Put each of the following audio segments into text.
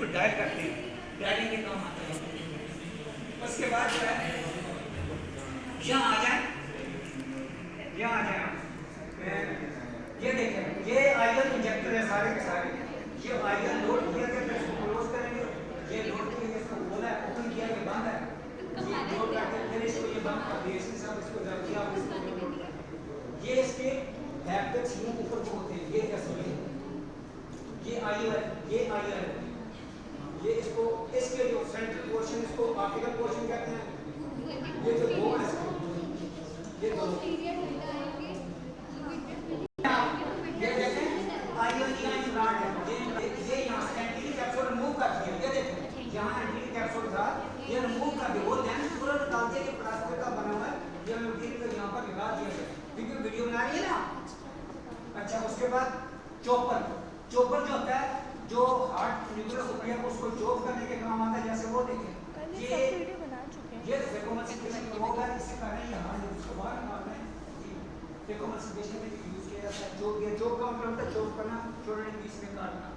इसको डायल करते हैं, डायलिंग के काम आता है। उसके बाद जो है यहाँ आ जाए, यहाँ आ जाए, ये देखें, ये आयरन इंजेक्टर है सारे के सारे। ये आयरन लोड किया गया, फिर इसको क्लोज करेंगे, ये लोड किया गया, इसको खोला है, ओपन किया, ये बंद है, ये लोड करके फिर इसको ये बंद कर दिया, इसके साथ इसको जब किया, इसको लोड किया। ये इसके हैप्टिक्स यूं ऊपर को होते हैं, ये कैसे है, ये आयरन, ये आयरन, ये इसको इसके जो सेंट्रल पोर्शन, इसको आर्टिकल पोर्शन कहते हैं। ये जो दो है, ये दो ये रिमूव कर दिया, वो लेंस पूरा निकाल दिया, ये प्लास्टिक का बना हुआ है, ये मटेरियल को यहाँ पर लगा दिया गया, क्योंकि वीडियो बना रही है ना। अच्छा, उसके बाद चॉपर, चॉपर जो होता है, जो हार्ट न्यूक्लियस होती है उसको चॉप करने के काम आता है। जैसे वो देखें, ये फेकोमल्सिफिकेशन में होगा, इससे कर रहे हैं यहाँ, इसको बाहर निकालना है, फेकोमल्सिफिकेशन में यूज किया जाता है। चॉप, ये चॉप का मतलब होता है चॉप करना, छोटे पीस में काटना। तो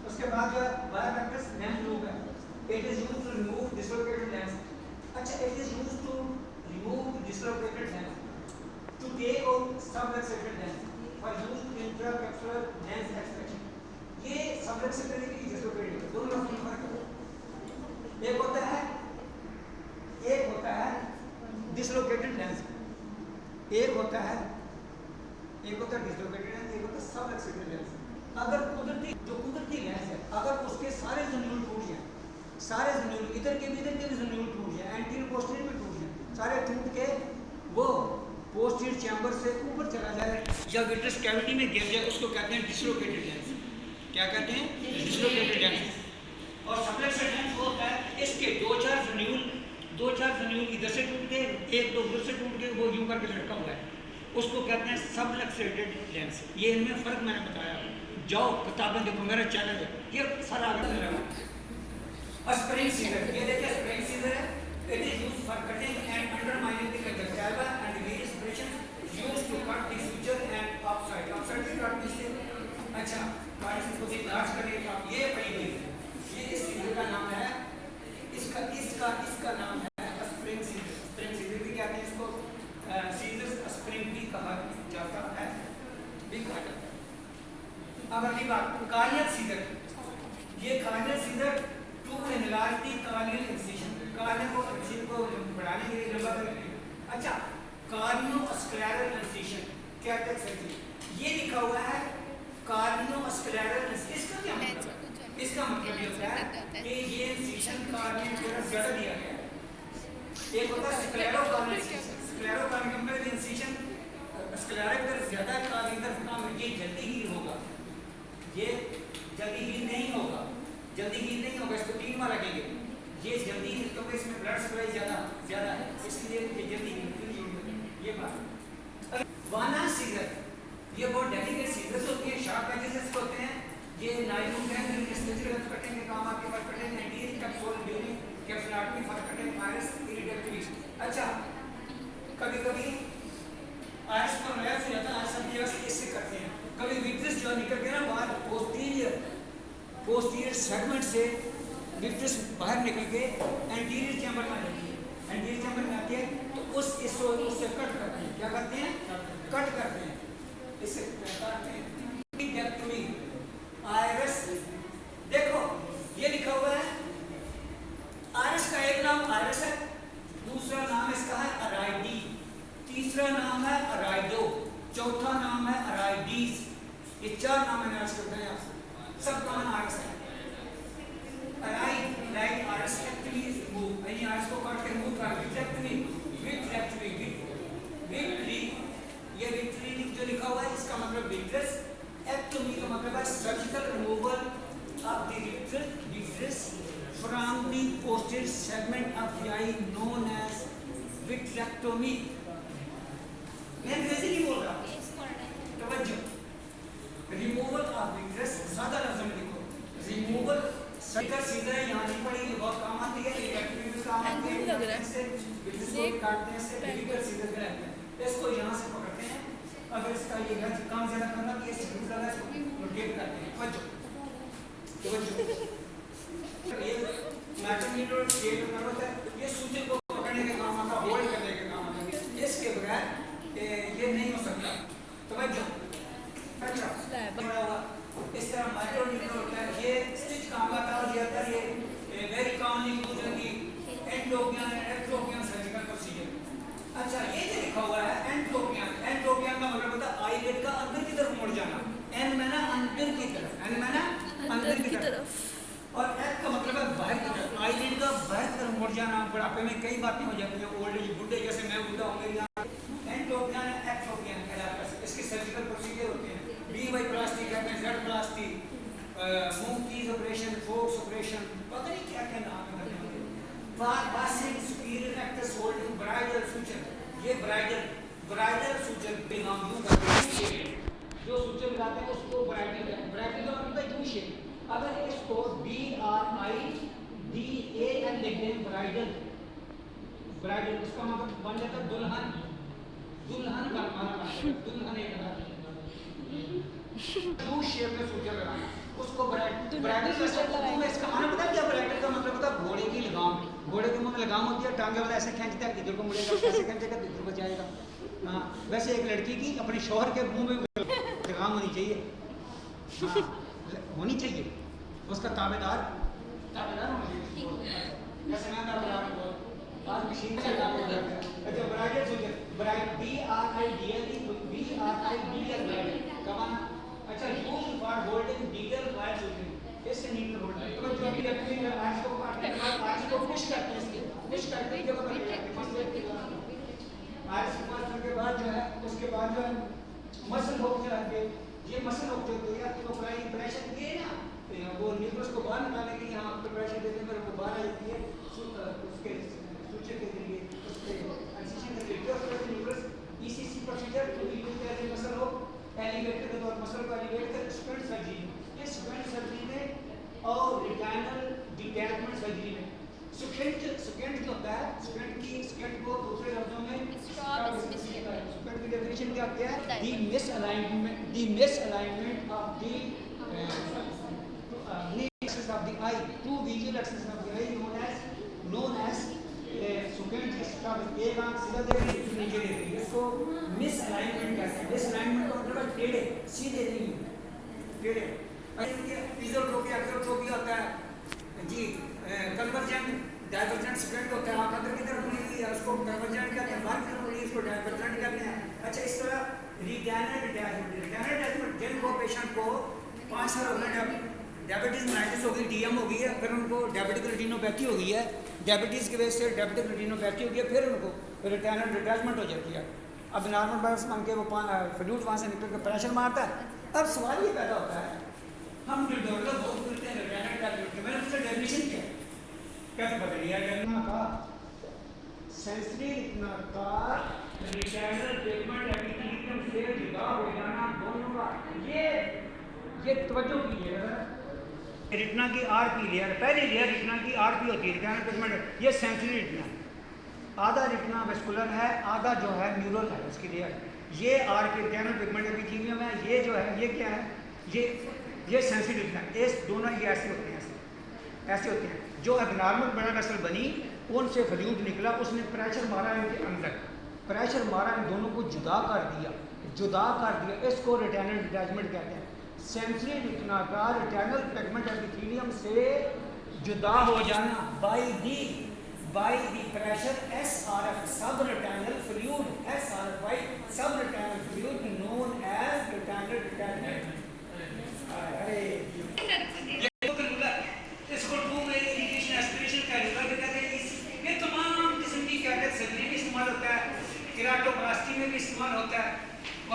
उसके बाद जो है बायोमेट्रिक्स लेंस लूप है, it is used to remove dislocated lens. अच्छा, it is used to remove dislocated lens, to take out subluxated lens for use in intracapsular lens extraction. ये subluxated की dislocated दोनों में फर्क है। एक होता है dislocated lens, एक होता है dislocated lens, एक होता है subluxated lens। अगर कुदरती लेंस है, अगर उसके सारे जन्यूल टूट जाए, सारे जन्यूल इधर के भी जन्यूल टूट जाए, एंटीरियर पोस्टीरियर भी टूट जाए, सारे टूट के वो पोस्टीरियर चैम्बर से ऊपर चला जाए या विट्रस कैविटी में गिर जाए, उसको कहते हैं डिसलोकेटेड लेंस। क्या कहते हैं? Dislocated lens. और सबलक्सेड लेंस वो होता है, इसके दो चार जन्यूल इधर से टूट गए, एक दो उधर से टूट गए, वो यूं करके लटका हुआ है, उसको कहते हैं सबलक्सेटेड लेंस। ये इनमें फ़र्क मैंने बताया, जाओ किताबें देखो, मेरा चैनल है, ये सारा आगे मेरा स्प्रिंग सीजर। ये देखिए स्प्रिंग सीजर है, it is used for cutting and undermining the conjunctiva and various operations used to cut the suture and offside से कट दिस। अच्छा, कार्डिस को भी लार्ज करने का ये पड़ी हुई है, ये इस सीजर का नाम है, इसका नाम है स्प्रिंग सीजर। स्प्रिंग सीजर भी कहते हैं इसको, सीजर स्प्रिंग भी कहा जाता है, भी कहा जाता है। अब अगली बात, कार्डियल सीजर। ये corneal scissor to enlarge the corneal incision, corneal को इंसिजन को बढ़ाने के लिए लंबा करने। अच्छा, कार्डियोस्क्लेरल इंसिजन क्या कहते हैं? ये लिखा हुआ है कार्डियोस्क्लेरल इंसिजन। इसका क्या मतलब है? इसका मतलब ये होता है कि ये इंसिजन कार्डियल की तरफ ज्यादा दिया गया है। एक होता है स्क्लेरोकार्डियल इंसिजन, स्क्लेरोकार्डियल में इंसिजन स्क्लेरा की तरफ ज्यादा, कार्डियल की तरफ कम। ये जल्दी ही होगा, ये जल्दी ही नहीं होगा, इसको 3 बार लगेंगे। ये जल्दी ही, क्योंकि इसमें ब्लड सप्लाई ज्यादा है, इसलिए ये जल्दी ही। ये बात वाना सीजर, ये बहुत डेलिकेट सीजर्स होती है, शार्प एजेस होते हैं। ये नाइलोन कैन स्पेशल कटिंग के काम आपके पास cutting anterior capsule during capsulotomy for cutting iris iridectomy. अच्छा, कभी आयरस को नया से जाता है, सब जगह इससे करते हैं। कभी विट्रस जो निकल के ना बाहर पोस्टीरियर सेगमेंट से विट्रस बाहर निकल के एंटीरियर चैम्बर में जाती है, एंटीरियर चैम्बर में आती है, तो उससे कट करते हैं। क्या करते हैं? कट करते हैं, इससे काटते हैं। आयरस, देखो ये लिखा हुआ है, आयरस का एक नाम आयरस है, दूसरा नाम इसका है अराइडी, तीसरा नाम है अराइडो, चौथा नाम है अराइडीज। ये 4 नाम मैंने आज बताया आपसे, सब कॉमन आयरस है। अराइड लाइक आयरस एक्टिवली रिमूव, यानी आयरस को काट के रिमूव कर विट्रेक्टमी, ये विट्री जो लिखा हुआ है, इसका मतलब विट्रस। एक्टोमी का मतलब है surgical removal of the vitreous from the posterior segment of the eye known as vitrectomy. मैं अंग्रेजी नहीं बोल रहा, तवज्जो। रिमूवल ऑफ विट्रस, सादा लफ्ज में लिखो, रिमूवल। सर्जिकल सीजर यहाँ नहीं पड़ी, बहुत काम आती है, इलेक्ट्रिक भी काम आती है, इससे विट्रस को काटने से सर्जिकल सीजर कहलाता है। इसको यहाँ से पकड़ते हैं, अगर इसका ये काम ज्यादा करना तो ये स्क्रू लगा, इसको रोटेट करते हैं। तवज्जो, मैटरमिनल स्टेट नर्वस है, ये सूजन को पकड़ने के काम आता, होल्ड करने के काम आता, इसके बगैर ये नहीं हो सकता। समझो? अच्छा, इस तरह माइक्रोन्यूक्लियर होता है, ये स्टिच काम आता है, ये आता है ये वेरी कॉमनली यूज्ड है कि एंडोपियन एक्टोपियन सर्जिकल प्रोसीजर। अच्छा, ये जो लिखा हुआ है एंडोपियन, एंडोपियन का मतलब होता है आईलिड का अंदर की तरफ मुड़ जाना, एन में ना अंदर की तरफ, एन में ना अंदर की तरफ, और एफ का मतलब है बाहर की तरफ, आईलिड का बाहर की तरफ मुड़ जाना। बुढ़ापे में कई बातें हो जाती हैं, ओल्ड एज, बुढ़े जैसे मैं बुढ़ा हूँ, मेरी एंडोपियन एक्टोपियन कहलाता है। इसके सर्जिकल प्रोसीजर होते हैं, बीवाई प्लास्टिक कहते हैं, जेड प्लास्टिक, मूव कीज ऑपरेशन, फोक्स ऑपरेशन, पता नहीं क्या क्या नाम है। Passing superior rectus holding bridle suture, ये ब्राइडल सूचन पे नाम यूं करते हैं, जो सूचन लगाते हैं उसको ब्राइडल का मतलब होता है यू शेप। अगर इसको BRIDAL लिख दें, ब्राइडल, उसका मतलब बन जाता है दुल्हन, का माना दुल्हन एक यू शेप में सूचन लगाना, उसको ब्राइडल का इसका माना पता है क्या? ब्राइडल का मतलब होता है घोड़े की लगाम, घोड़े के मुंह में लगाम होती है, टांगे वाला ऐसे खींचता है, इधर को मुड़ेगा, ऐसे खींचेगा इधर को जाएगा। हाँ, वैसे एक लड़की की अपने शौहर के मुंह में लगाम होनी चाहिए, हाँ, होनी चाहिए, उसका ताबेदार होना चाहिए, जैसे मैं ताबेदार हूँ, आज मशीन से काम हो जाता है। अच्छा, ब्राइडल सूचन, BRIDAL का माना, अच्छा, used for holding needle wire suture, इससे नीडल होल्ड, तो जो अभी रखते हैं आज को काटने के बाद आज को पुश करते हैं, इसके पुश करते हैं जब बन जाती है मसल के बाद, आज पुश के बाद जो है उसके बाद जो है मसल होक चलाते हैं, ये मसल होक जो है तो प्रेशर दिए ना, वो न्यूक्लियस को बाहर निकालने के लिए यहाँ पर प्रेशर देते हैं, वो बाहर आ जाती है उसके सूचन के लिए, उसके एक्सीशन के लिए nucleus ECC procedure to use as a muscle hook elevator के तौर मसल को एलिवेट कर स्पेंट सर्जरी, ये स्पेंट सर्जरी में और रिटाइनल डिटैचमेंट सर्जरी में स्टेंट जो होता है, स्टेंट को दूसरे लफ्जों में स्टेंट की डेफिनेशन क्या होती है? The misalignment of the axis of the eye, two visual axes of the eye known as stent. इसका एक आंख सीधा देख रही है, नीचे देख रही है, इसको मिसअलाइनमेंट कहते हैं। मिसअलाइनमेंट का मतलब टेढ़े सीधे नहीं, टेढ़े। फिजियोट्रोपी एक्सोट्रोपी होता है जी, कन्वर्जेंट डाइवर्जेंट स्टेंट होता है, आंख अंदर की तरफ मुड़ी हुई है उसको कन्वर्जेंट कहते हैं, बाहर की तरफ मुड़ी इसको डाइवर्जेंट कहते हैं। अच्छा, इस तरह रिटाइनल डिटैचमेंट जिनको पेशेंट को 5 साल हो गए, डायबिटीज मेलाइटिस हो गई, DM हो गई है, फिर उनको डायबिटिक रेटिनोपैथी हो गई है, डायबिटीज़ की वजह से डायबिटिक रेटिनोपैथी हो गई है, फिर उनको रिटाइनल डिटैचमेंट हो जाती है। अब नॉर्मल बस बन के वो फ्लूइड वहाँ से निकल कर प्रेशर मारता है। अब सवाल ये पैदा होता है, हम जो डेवलप बहुत करते हैं रिटाइनल डिटैचमेंट के, मैंने उससे डेफिनेशन किया कैसे बता दिया रेटिना का सेंसरी रेटिना का रिटाइनल ट्रीटमेंट एपिथेलियम से जुदा हो जाना दोनों का, ये तवज्जो कीजिएगा। रेटिना की RP लेयर, पहली लेयर रेटिना की RP होती है, रिटाइनल पिगमेंट, ये सेंसरी रेटिना, आधा रेटिना वेस्कुलर है, आधा जो है न्यूरल है उसकी लेयर, ये RP रिटाइनल पिगमेंट एपिथेलियम है, ये जो है ये क्या है, ये सेंसरी रेटिना, ये दोनों ये ऐसे होते हैं, ऐसे होते हैं। जो एबनॉर्मल ब्लड वेसल बनी, उनसे फ्लूइड निकला, उसने प्रेशर मारा इनके अंदर, प्रेशर मारा, इन दोनों को जुदा कर दिया, इसको रिटाइनल डिटैचमेंट कहते हैं। सेंसरी रेटिना का रिटाइनल पिगमेंट एपिथेलियम से जुदा हो जाना by the pressure SRF, sub retinal fluid, SRF by sub retinal fluid known as retinal detachment. अरे इसको टू में इरिगेशन एस्पिरेशन का रिजल्ट कहते हैं। ये तमाम किस्म की कैटेगरी सर्जरी में इस्तेमाल होता है, केराटोप्लास्टी में भी इस्तेमाल होता है,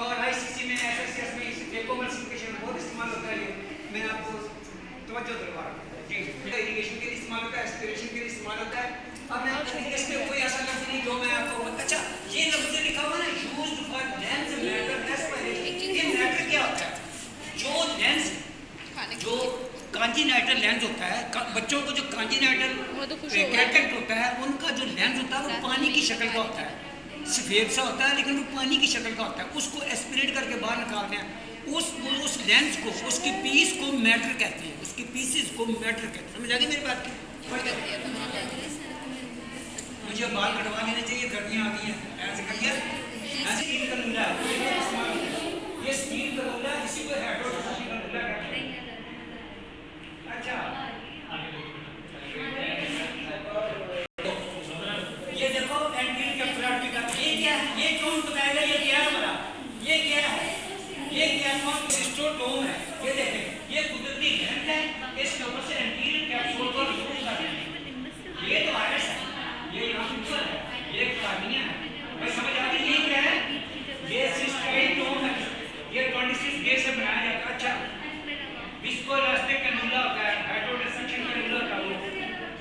और ICC में SSS में डेकोमल्सिफिकेशन बहुत इस्तेमाल होता है। ये मैंने आपको तवज्जो दिलवा रहा हूँ जी, इरिगेशन के लिए इस्तेमाल होता है, एस्पिरेशन के लिए इस्तेमाल होता है। अब मैं इसमें कोई ऐसा लफ्ज़ नहीं जो मैं आपको, अच्छा ये लफ्ज़ लिखा हुआ ना, used for Lenz matter aspiration, ये मैटर क्या होता है? जो लेंस, जो कांजीनाइटल लेंस होता है, बच्चों को जो कांजीनाइटल कैटरेक्ट होता है, उनका जो लेंस होता है वो पानी की शक्ल का होता है, सफेद सा होता है लेकिन वो पानी की शक्ल का होता है, उसको एस्पिरेट करके बाहर निकालते हैं। उस लेंस को, उसकी पीस को मैटर कहते हैं, उस उसकी पीसेस को मैटर कहते हैं। समझ आ गई मेरी बात की? मुझे बाल कटवा लेने चाहिए, गर्मियाँ आ गई हैं, ऐसे करिए। ऐसे स्टील का लूला है, ये स्टील का लूला, इसी को हाइड्रोलिक का लूला कहते हैं। अच्छा, ये देखो एंटीरियर कैप्सुलर का ये क्या है? ये कौन बताएगा? ये क्या है बड़ा? ये क्या है? ये क्या कौन सिस्टोटोम है? ये देखें, ये कुदरती ग्रंथ है, इसके ऊपर से एंटीरियर कैप्सूल को रिमूव कर देंगे। ये तो वायरस है, ये यहाँ ऊपर है, ये कार्निया है। भाई समझ आ गई? ये क्या है? ये सिस्टोटोम है, ये 26 गेज से बनाया जाता है। अच्छा, विस्कोइलास्टिक कैनुला होता है, हाइड्रोडेक्सेशन कैनुला का वो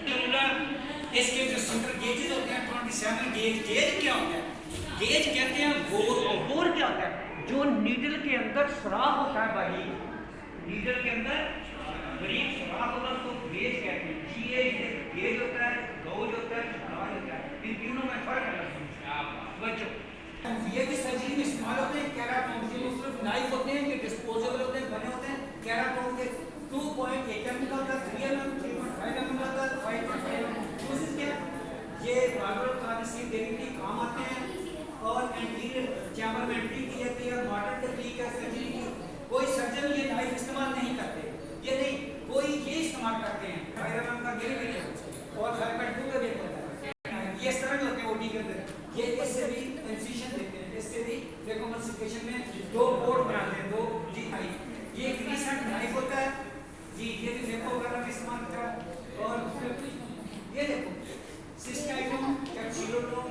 कैनुला, इसके जो सेंट्रल गेजेस होते हैं 27 गेज। गेज क्या होता है? गेज कहते हैं बोर। और बोर क्या होता है? जो नीडल के अंदर सुराख होता है, बारीक नीडल के अंदर बारीक सुराख होता है, उसको गेज कहते हैं। गेज होता है, गौज होता है, सुराख होता है। इन तीनों में फर्क है। ये भी सर्जरी में इस्तेमाल होते हैं। केराटोन ये मुख्तलिफ नाइफ होते हैं, ये डिस्पोजेबल होते हैं, बने होते हैं। केराटोन के 2.8 mm का होता है, 3 mm, 3.5 mm का होता है, 5.5 mm। कोशिश क्या? ये बार्बर कागज देने के लिए काम आते हैं और एंटीरियर चैम्बर में एंट्री की जाती है। मॉडर्न टेक्निक है सर्जरी की। कोई सर्जन ये नाइफ इस्तेमाल नहीं करते, ये नहीं, कोई ये इस्तेमाल करते हैं 5 mm का गिर और 5.2 का वेट होता है। ये इस तरह के होते हैं ओडी के अंदर। ये इससे भी इंसिशन देते हैं, इससे भी डेकोमल्सिफिकेशन में 2 बोर्ड बनाते हैं, 2 जी नाइफ। ये एक रीसेंट नाइफ होता है जी, ये भी फेको वगैरह में इस्तेमाल होता है। और ये देखो सिस्टाइटोम, कैप्सुलोटोम,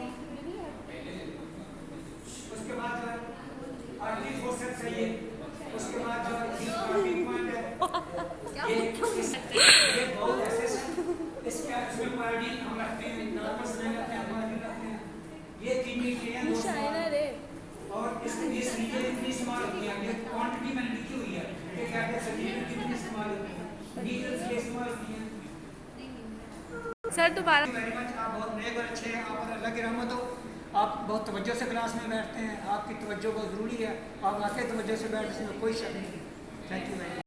उसके बाद जो है आर्टरी फोर्सेप्स है, ये उसके बाद जो है पॉइंट है, ये बहुत ऐसे इसके इसमें पार्टी हम रखते हैं, नॉर्मल समय रखते हैं, हमारे रखते हैं। ये किडनी के हैं दोस्तों, और इसमें ये सीधे कितनी इस्तेमाल होती है, ये क्वांटिटी मैंने लिखी हुई है कि क्या क्या सर्जरी कितनी इस्तेमाल होती है, नीडल्स के इस्तेमाल होती हैं। सर दोबारा वेरी मच, आप बहुत नेक और अच्छे हैं, आप पर अल्लाह की रहमत हो। आप बहुत तवज्जो से क्लास में बैठते हैं, आपकी तवज्जो बहुत ज़रूरी है। आप आके तवज्जो से बैठते हैं, इसमें कोई शक नहीं। Thank you very much.